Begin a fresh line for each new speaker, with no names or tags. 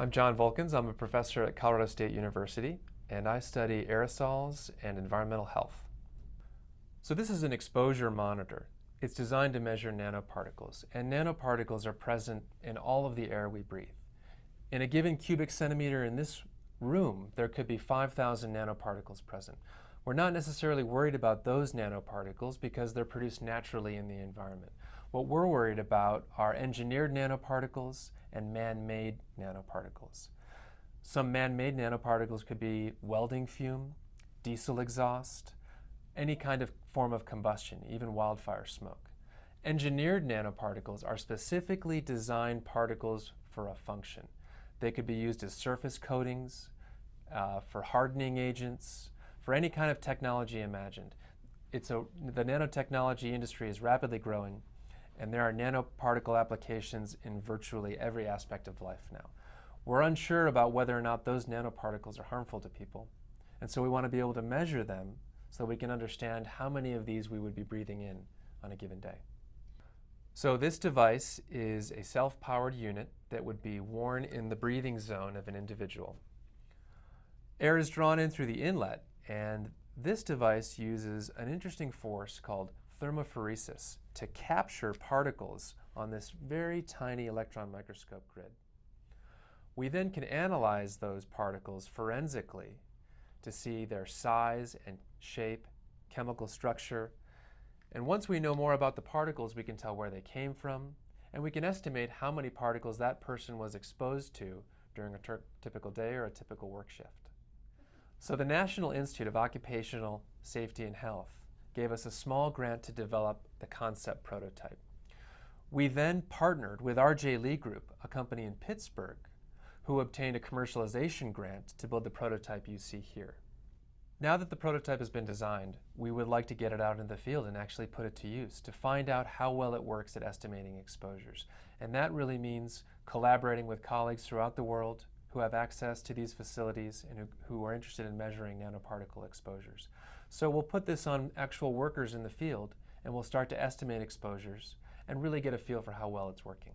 I'm John Volkins. I'm a professor at Colorado State University, and I study aerosols and environmental health. So this is an exposure monitor. It's designed to measure nanoparticles, and nanoparticles are present in all of the air we breathe. In a given cubic centimeter in this room, there could be 5,000 nanoparticles present. We're not necessarily worried about those nanoparticles because they're produced naturally in the environment. What we're worried about are engineered nanoparticles and man-made nanoparticles. Some man-made nanoparticles could be welding fume, diesel exhaust, any kind of form of combustion, even wildfire smoke. Engineered nanoparticles are specifically designed particles for a function. They could be used as surface coatings, for hardening agents, for any kind of technology imagined. The nanotechnology industry is rapidly growing, and there are nanoparticle applications in virtually every aspect of life now. We're unsure about whether or not those nanoparticles are harmful to people, and so we want to be able to measure them so we can understand how many of these we would be breathing in on a given day. So this device is a self-powered unit that would be worn in the breathing zone of an individual. Air is drawn in through the inlet, and this device uses an interesting force called thermophoresis to capture particles on this very tiny electron microscope grid. We then can analyze those particles forensically to see their size and shape, chemical structure, and once we know more about the particles, we can tell where they came from, and we can estimate how many particles that person was exposed to during a typical day or a typical work shift. So the National Institute of Occupational Safety and Health gave us a small grant to develop the concept prototype. We then partnered with R.J. Lee Group, a company in Pittsburgh, who obtained a commercialization grant to build the prototype you see here. Now that the prototype has been designed, we would like to get it out in the field and actually put it to use to find out how well it works at estimating exposures. And that really means collaborating with colleagues throughout the world who have access to these facilities and who are interested in measuring nanoparticle exposures. So we'll put this on actual workers in the field, and we'll start to estimate exposures and really get a feel for how well it's working.